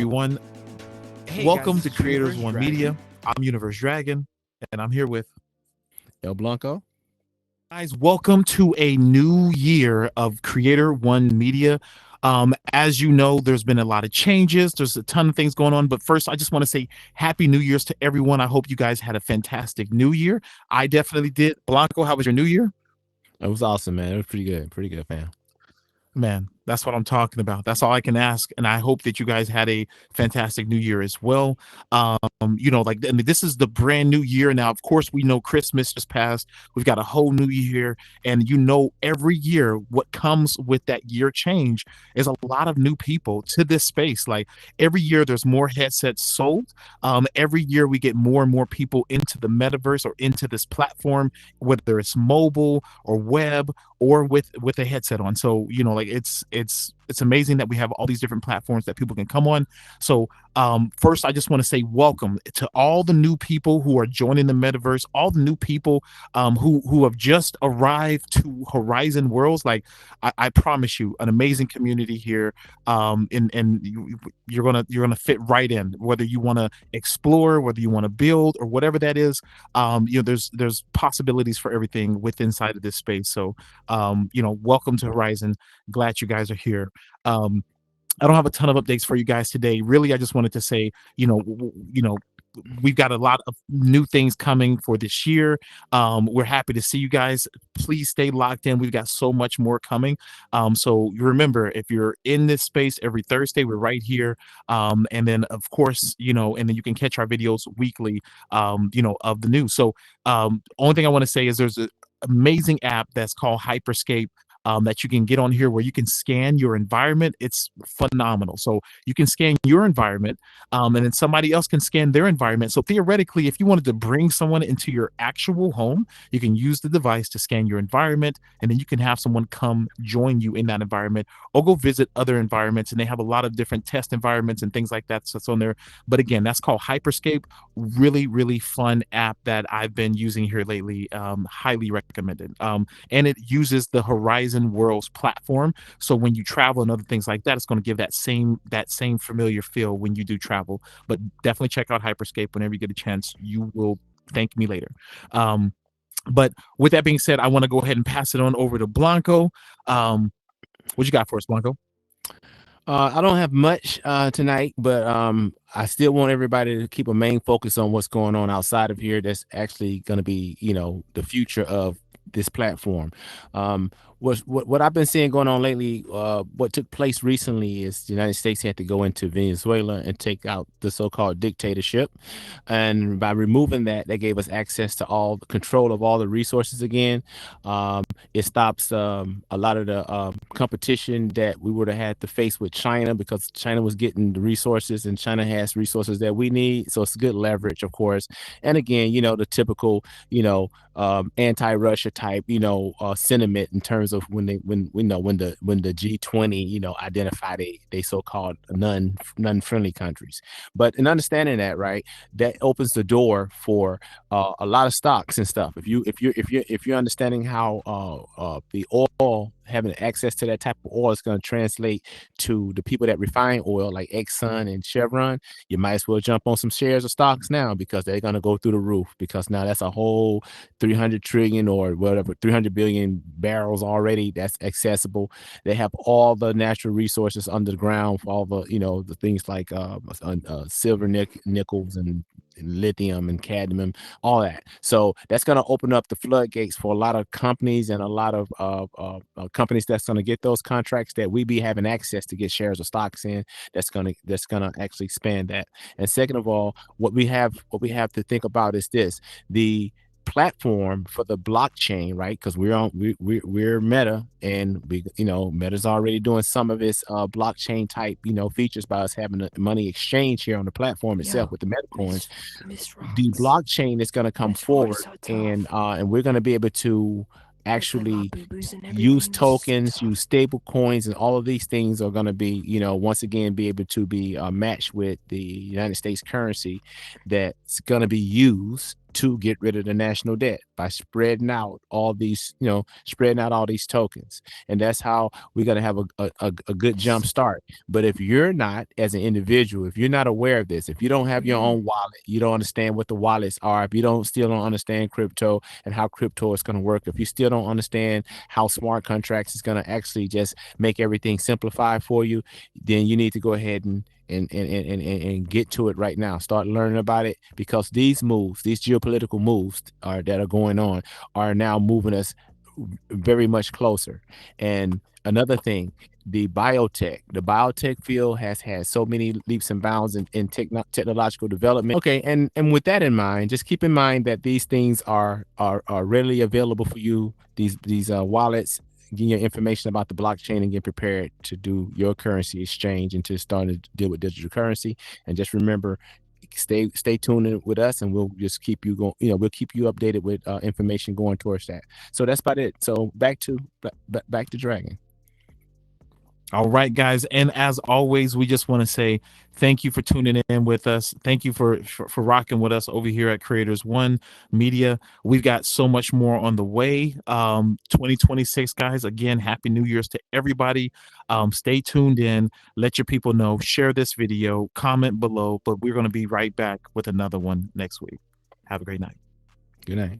everyone. Welcome to Creators One Media. I'm Universe Dragon, and I'm here with Blanco. guys. Welcome to a new year of Creator One Media. As you know, there's been a lot of changes. There's a ton of things going on. But first, I just want to say Happy New Year's to everyone. I hope you guys had a fantastic New Year. I definitely did. Blanco, how was your New Year? It was awesome, man. It was pretty good, man. Man, that's what I'm talking about. That's all I can ask. And I hope that you guys had a fantastic new year as well. This is the brand new year now. Of course, we know Christmas just passed. We've got a whole new year. And every year, what comes with that year change is a lot of new people to this space. Like every year, there's more headsets sold. Every year, we get more and more people into the metaverse or into this platform, whether it's mobile or web or with a headset on. So, it's amazing that we have all these different platforms that people can come on. So first, I just want to say welcome to all the new people who are joining the metaverse, all the new people who have just arrived to Horizon Worlds. Like I promise you, an amazing community here, and you're gonna fit right in. Whether you want to explore, whether you want to build, or whatever that is, there's possibilities for everything within inside of this space. So welcome to Horizon. Glad you guys are here. I don't have a ton of updates for you guys today. Really, I just wanted to say, we've got a lot of new things coming for this year. We're happy to see you guys. Please stay locked in. We've got so much more coming. So you remember, if you're in this space every Thursday, we're right here. And then of course, and then you can catch our videos weekly, of the news. So only thing I want to say is there's an amazing app that's called Hyperscape. That you can get on here where you can scan your environment. It's phenomenal. So you can scan your environment and then somebody else can scan their environment. So theoretically, if you wanted to bring someone into your actual home, you can use the device to scan your environment, and then you can have someone come join you in that environment or go visit other environments. And they have a lot of different test environments and things like that. So that's on there. But again, that's called Hyperscape. Really, really fun app that I've been using here lately. Highly recommended. And it uses the Horizon Worlds platform. So when you travel and other things like that, it's going to give that same familiar feel when you do travel. But definitely check out Hyperscape whenever you get a chance. You will thank me later. But with that being said, I want to go ahead and pass it on over to Blanco. What you got for us, Blanco? I don't have much tonight, but I still want everybody to keep a main focus on what's going on outside of here. That's actually going to be, the future of this platform. What I've been seeing going on lately, what took place recently is the United States had to go into Venezuela and take out the so-called dictatorship. And by removing that, they gave us access to all the control of all the resources again. It stops a lot of the competition that we would have had to face with China, because China was getting the resources and China has resources that we need. So it's good leverage, of course. And again, the typical, anti-Russia type, sentiment in terms of when the G20, identify they so-called non-friendly countries. But in understanding that, right, that opens the door for a lot of stocks and stuff. If you're understanding how the oil, having access to that type of oil is going to translate to the people that refine oil, like Exxon and Chevron, you might as well jump on some shares of stocks now, because they're going to go through the roof, because now that's a whole 300 trillion or whatever, 300 billion barrels already that's accessible. They have all the natural resources under the ground for all the, the things like silver, nickels and lithium and cadmium, all that. So that's going to open up the floodgates for a lot of companies and a lot of companies that's going to get those contracts that we be having access to get shares of stocks in. That's going to actually expand that. And second of all, what we have to think about is this: the platform for the blockchain, right? Because we're Meta, and Meta's already doing some of its blockchain type features by us having a money exchange here on the platform itself with the Meta coins. The blockchain is going to come forward, and we're going to be able to actually use tokens, use stable coins, and all of these things are going to be, once again, be able to be matched with the United States currency that's going to be used to get rid of the national debt by spreading out all these, spreading out all these tokens. And that's how we're going to have a good jump start. But if you're not, as an individual, if you're not aware of this, if you don't have your own wallet, you don't understand what the wallets are, if you don't still don't understand crypto and how crypto is going to work, if you still don't understand how smart contracts is going to actually just make everything simplified for you, then you need to go ahead and get to it right now. Start learning about it, because these moves, these geopolitical moves that are going on, are now moving us very much closer. And another thing, the biotech field has had so many leaps and bounds in technological development. Okay, and with that in mind, just keep in mind that these things are readily available for you. These wallets, getting your information about the blockchain and get prepared to do your currency exchange and to start to deal with digital currency. And just remember, stay tuned in with us, and we'll just keep you going. We'll keep you updated with information going towards that. So that's about it. So back to Dragon. All right, guys. And as always, we just want to say thank you for tuning in with us. Thank you for rocking with us over here at Creators One Media. We've got so much more on the way. 2026, guys. Again, happy New Year's to everybody. Stay tuned in. Let your people know. Share this video. Comment below. But we're going to be right back with another one next week. Have a great night. Good night.